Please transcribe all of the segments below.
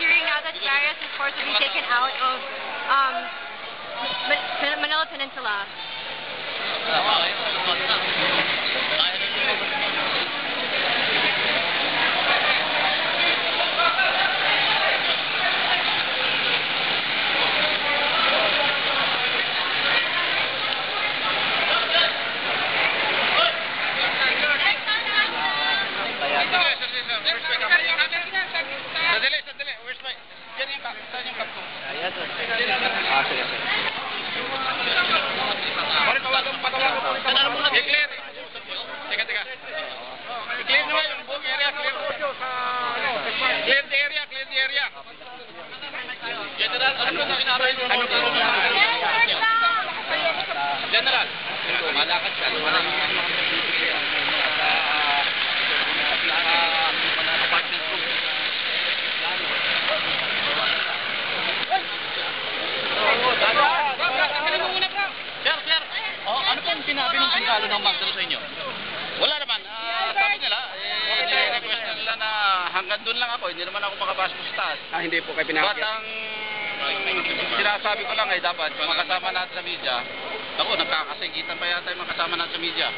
hearing now that Darius is forced to be taken out of Manila Peninsula. General, malakad ka. Sir, ano pong sinabi ng sundalo ng Magdalo sa inyo? Wala naman. Sabi nila, request nila na hanggang doon lang ako, hindi naman ako makapasok sa taas. Hindi po kayo pinakit. But ang sinasabi ko lang ay dapat yung makasama natin sa media. Ako, nagkakasingitan pa yata yung makasama natin sa media.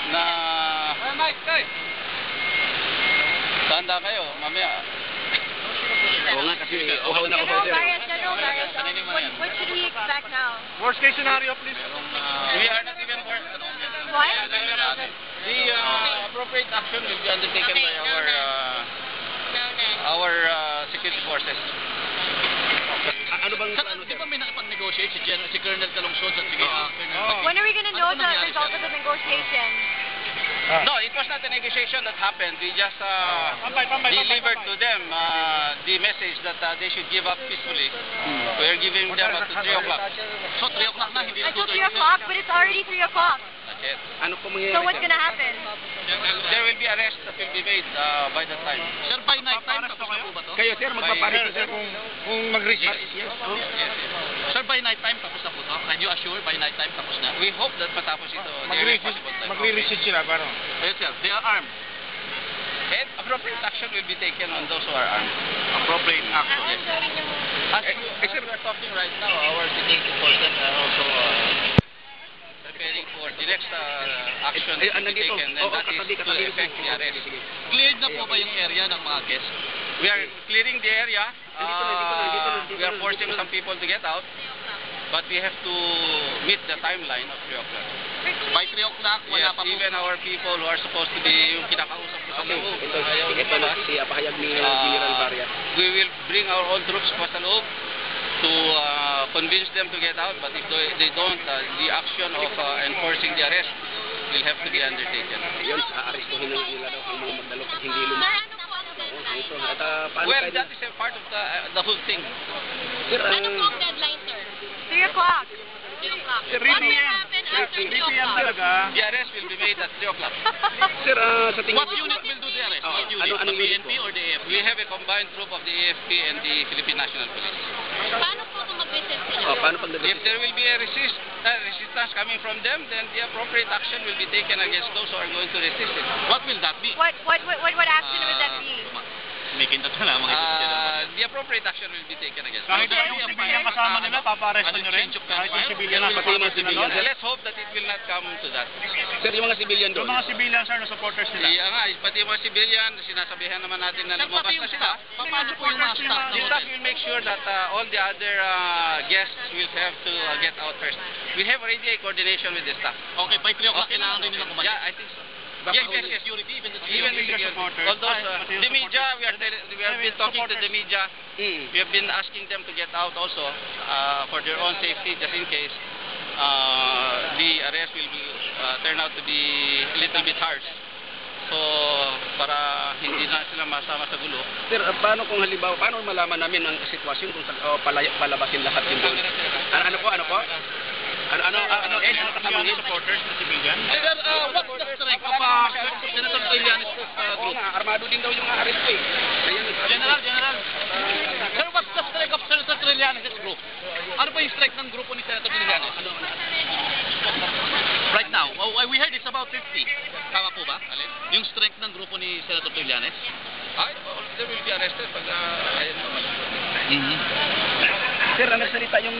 Na tanda kayo, mamaya. Oo nga kasi uhaw na uhaw sir. What should we expect now? Worst case scenario, please. We are not even worse. What? The appropriate action will be undertaken by our security forces. Ano bang Di ba may nakapag-negotiate si Colonel Calungsod at si Colonel? When are we going to know the result of the negotiation? No, it was not a negotiation that happened. We just delivered to them the message that they should give up peacefully. We are giving them up to 3 o'clock. So 3 o'clock na, hindi na Until 3 o'clock, but it's already 3 o'clock. That's it. ano po mangyayari? So what's going to happen? There will be arrests that will be made by that time. Sir, by night time, tapos na po ba to? Kayo sir, magpaparis Sir, kung mag-resist. Yes. Sir, by night time, tapos na po to? Can you assure by night time, tapos na? We hope that matapos ito. Mag-resist sila, parang. Yes, sir. They are armed. And appropriate action will be taken on those who are armed. Appropriate action. Yes. Sir, we are talking right now. Our security forces are also preparing for the next action to be taken. And that is to effect the arrest. Cleared na po ba yung area ng mga guests? We are clearing the area. We are forcing some people to get out. But we have to meet the timeline of 3 o'clock. By 3 o'clock, wala pa po. Even our people who are supposed to be yung kinakausap ko sa loob. Ito na si pahayag ni General Barrias. We will bring our own troops pa sa loob to convince them to get out. But if they don't, the action of enforcing the arrest will have to be undertaken. Yun, aarestuhin na nila daw ang mga Magdalo pag hindi lumabas. Well, that is a part of the whole thing. Sir, Ano po ang deadline, sir? 3 o'clock. 3 o'clock. Sir, What will happen after 3 o'clock? talaga. The arrest will be made at 3 o'clock. sir, sa tingin What unit will do the arrest? What unit? Anong The unit PNP or the AFP? We have a combined group of the AFP and the Philippine National Police. Paano po kung mag-resist sila? paano pag If there will be a resistance coming from them, then the appropriate action will be taken against those who are going to resist it. What will that be? What action would that be? The appropriate action will be taken against Kahit them. yung civilian kasama nila, paparesto nyo rin. Kahit yung civilian na Pati yung mga civilian. Let's hope that it will not come to that. Sir, yung mga civilian Yung doon. mga civilian, sir, na supporters nila. Iya nga, pati yung mga civilian, sinasabihan naman natin na lumabas na sila. Paano po yung mga staff? The staff will make sure that all the other guests will have to get out first. We have already a coordination with the staff. Okay, by 3 o'clock kailangan rin nilang kumain. Yeah, I think so. Yes. Security, even the Even the media supporters. all those, the media, we have been talking to the media. We have been asking them to get out also for their own safety, just in case the arrest will be, turn out to be a little bit harsh. So, para hindi na sila masama sa gulo. Sir, paano kung halimbawa, paano malaman namin ang sitwasyon kung palabasin lahat yung doon? Ano po? Ano kasama ng supporters na civilian? Sir, what's the strength of Senator Trillanes' Oo group? nga, armado din daw yung arrest ko eh. General. Sir, what's the strength of Senator Trillanes' group? Ano ba yung strength ng grupo ni Senator Trillanes? Right now, we heard it's about 50. Tama po ba? Alin? Yung strength ng grupo ni Senator Trillanes? Ay, they will be arrested pag, ayun naman. Sir, ang nagsalita yung